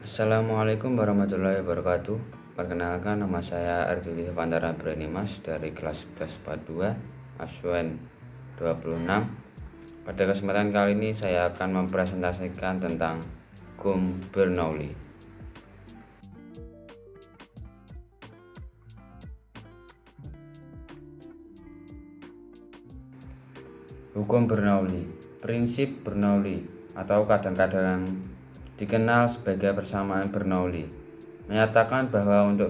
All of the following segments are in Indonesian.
Assalamualaikum warahmatullahi wabarakatuh. Perkenalkan, nama saya Ardili Fantara Branimas dari kelas 1142 Aswen 26. Pada kesempatan kali ini saya akan mempresentasikan tentang hukum Bernoulli. Hukum Bernoulli, prinsip Bernoulli, atau kadang-kadang dikenal sebagai persamaan Bernoulli, menyatakan bahwa untuk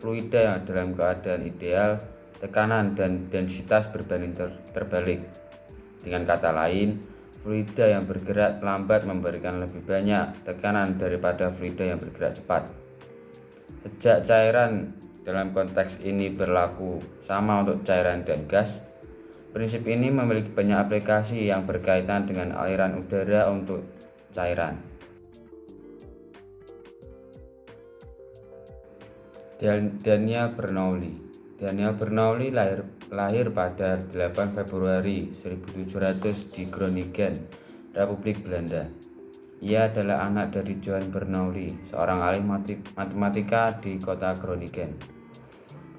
fluida yang dalam keadaan ideal, tekanan dan densitas berbanding terbalik. Dengan kata lain, fluida yang bergerak lambat memberikan lebih banyak tekanan daripada fluida yang bergerak cepat. Sejak cairan dalam konteks ini berlaku sama untuk cairan dan gas, prinsip ini memiliki banyak aplikasi yang berkaitan dengan aliran udara untuk cairan. Daniel Bernoulli lahir pada 8 Februari 1700 di Groningen, Republik Belanda. Ia adalah anak dari Johann Bernoulli, seorang ahli matematika di kota Groningen.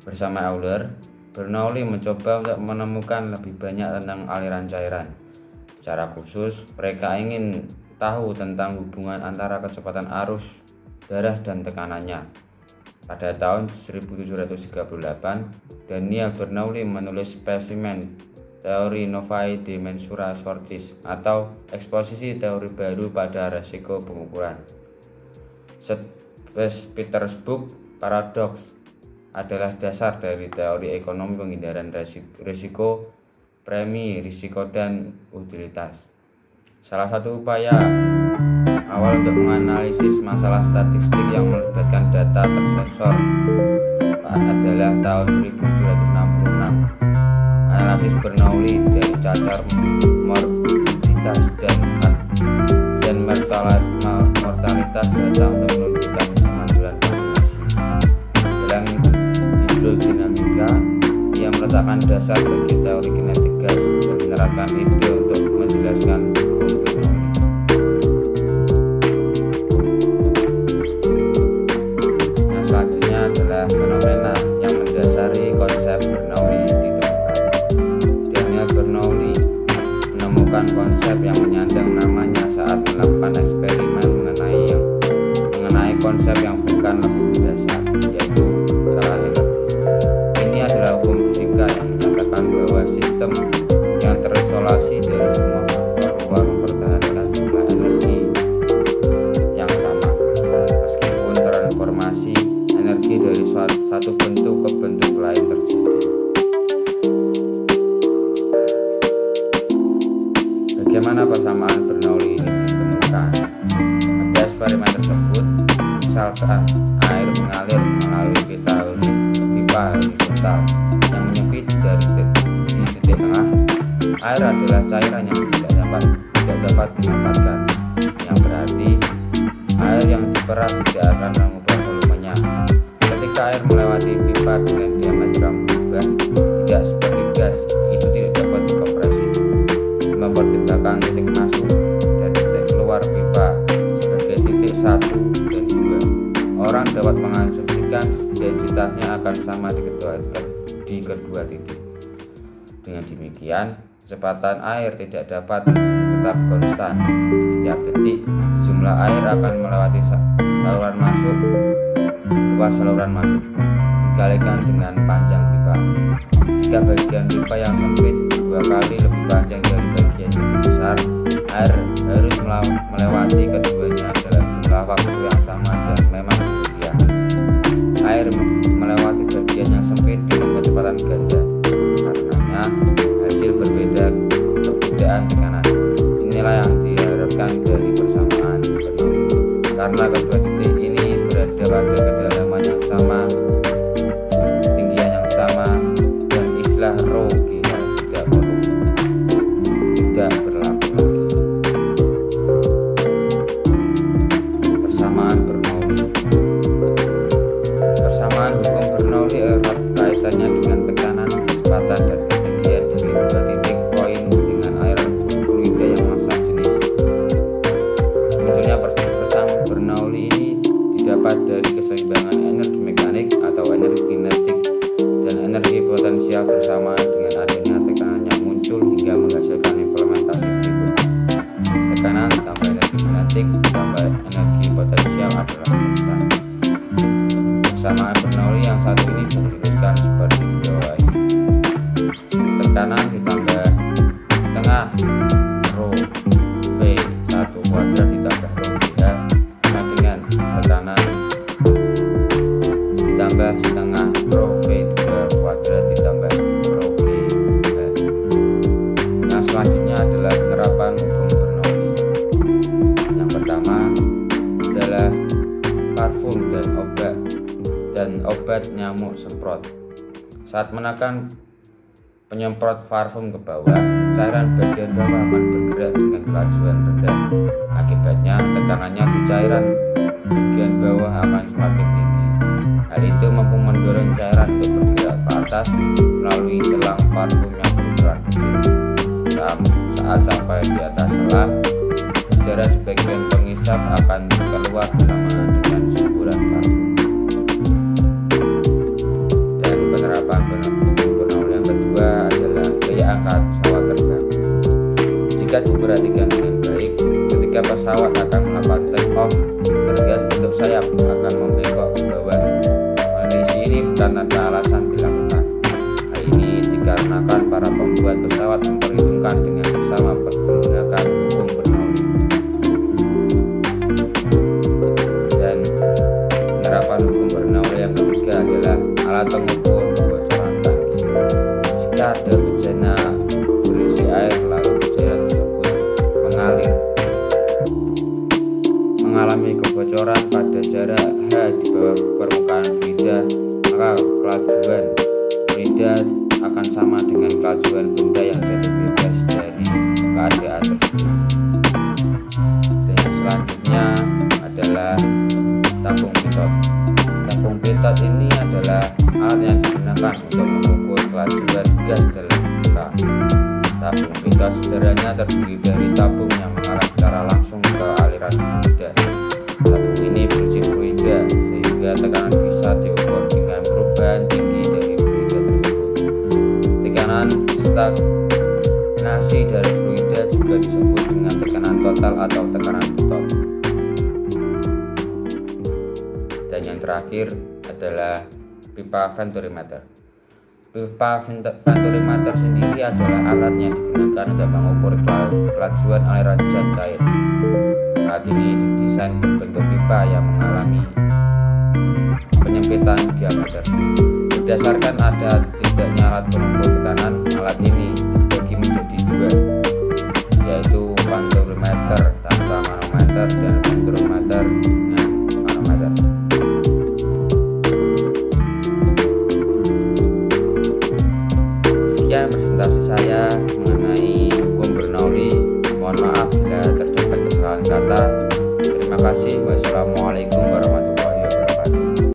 Bersama Euler, Bernoulli mencoba untuk menemukan lebih banyak tentang aliran cairan. Secara khusus, mereka ingin tahu tentang hubungan antara kecepatan arus darah dan tekanannya. Pada tahun 1738, Daniel Bernoulli menulis spesimen teori novae de mensura sortis atau eksposisi teori baru pada resiko pengukuran. Petersburg paradox adalah dasar dari teori ekonomi penghindaran risiko, premi risiko dan utilitas. Salah satu upaya awal untuk menganalisis masalah statistik yang melibatkan data tersensor adalah tahun 1766. Analisis Bernoulli dari cacar morbiditas dan mortalitas data untuk menunjukkan kemandulan populasi. Dalam hidrodinamika, ia meletakkan dasar bagi teori kinetik gas dan menerapkan ide untuk menjelaskan hukum Bernoulli. Selanjutnya adalah fenomena yang mendasari konsep Bernoulli ditemukan. Daniel Bernoulli menemukan konsep yang menyandang namanya saat melakukan eksperimen mengenai konsep yang bukan lebih dasar, yaitu skala energi. Ini adalah hukum fisika yang menyatakan bahwa sistem yang terisolasi dari semua faktor luar mempertahankan jumlah energi yang sama, meskipun transformasi energi dari satu bentuk ke bentuk lain terjadi. Bagaimana persamaan Bernoulli ini ditemukan? Pada eksperimen tersebut, misalkan air mengalir melalui pipa horizontal yang menyempit dari titik tengah. Air adalah cairan yang tidak dapat dimanfaatkan, yang berarti air yang diperas tidak akan mengubah volumenya. Ketika air melewati pipa dengan diameter yang berubah, tidak seperti gas, itu tidak dapat dikompresi. Mempertimbangkan titik masuk dan titik keluar pipa sebagai titik 1 dan 2, orang dapat mengasumsikan densitasnya akan sama di kedua titik. Dengan demikian, kecepatan air tidak dapat tetap konstan. Setiap detik, jumlah air akan melewati luas saluran masuk dikalikan dengan panjang pipa. Jika bagian pipa yang sempit 2 kali lebih panjang dari bagian yang besar, air harus melewati keduanya dalam jumlah waktu yang sama dan memang demikian. Air melewati bagian yang sempit dengan kecepatan ganda. Karenanya, hasil perbedaan tekanan. Inilah yang diharapkan dari persamaan Bernoulli. Karena kedua titik ini berada pada kedalaman yang sama, ketinggian yang sama, dan istilah rho tidak berlaku lagi. Persamaan Bernoulli. Persamaan hukum Bernoulli erat kaitannya dengan tekanan, kecepatan, dan ketinggian dari dua titik poin dengan aliran fluida yang massa jenis. Munculnya persamaan Bernoulli ini ditambah energi potensial adalah konstan. Persamaan Bernoulli yang satu ini bisa dituliskan seperti di bawah ini. Tekanan ditambah setengah rho V1 kuadrat ditambah rho VH sama dengan tekanan ditambah setengah rho V2 kuadrat ditambah rho VH. Nah, selanjutnya adalah penerapan hukum Bernoulli. Yang pertama adalah parfum dan obat nyamuk semprot. Saat menekan penyemprot parfum ke bawah, cairan bagian bawah akan bergerak dengan kelajuan rendah. Akibatnya tekanannya di cairan bagian bawah akan semakin tinggi. Hal itu mampu mendorong cairan untuk bergerak ke atas melalui selang parfum yang berukuran kecil. Saat sampai di atas selang, udara di bagian pengisap akan keluar bersamaan dengan semburan parfum. Dan penerapan Bernoulli yang kedua adalah gaya angkat pesawat terbang. Jika diperhatikan dengan baik, ketika pesawat akan melakukan take off, terlihat bentuk sayap akan membengkok ke bawah. Kondisi ini bukan tanpa alasan dilakukan. Hal ini dikarenakan para pembuat pesawat memperhitungkan dengan bersama menggunakan hukum Bernoulli. Dan penerapan hukum Bernoulli yang ketiga adalah alat pengukur kebocoran tangki. Jika ada bejana berisi air lalu bejana tersebut mengalami kebocoran pada jarak H di bawah permukaan fluida, maka kelajuan fluida akan sama dengan kelajuan benda yang jadi bebas dari keadaan tersebut. Dan yang selanjutnya adalah tabung pitot. Tabung pitot ini adalah alat yang digunakan untuk mengukur kelajuan gas dalam pipa. Tabung pitot sederhananya terdiri dari tabung yang mengarah secara langsung ke aliran fluida. Tabung ini berisi fluida sehingga tekanan bisa diukur dengan perubahan tinggi dari fluida tersebut. Tekanan stagnasi dari fluida juga disebut dengan tekanan total atau tekanan pitot. Dan yang terakhir adalah pipa venturimeter. Pipa venturimeter sendiri adalah alat yang digunakan untuk mengukur kelajuan aliran zat cair. Alat ini didesain berbentuk pipa yang mengalami penyempitan diameter. Berdasarkan ada tidaknya alat pengukur tekanan, alat ini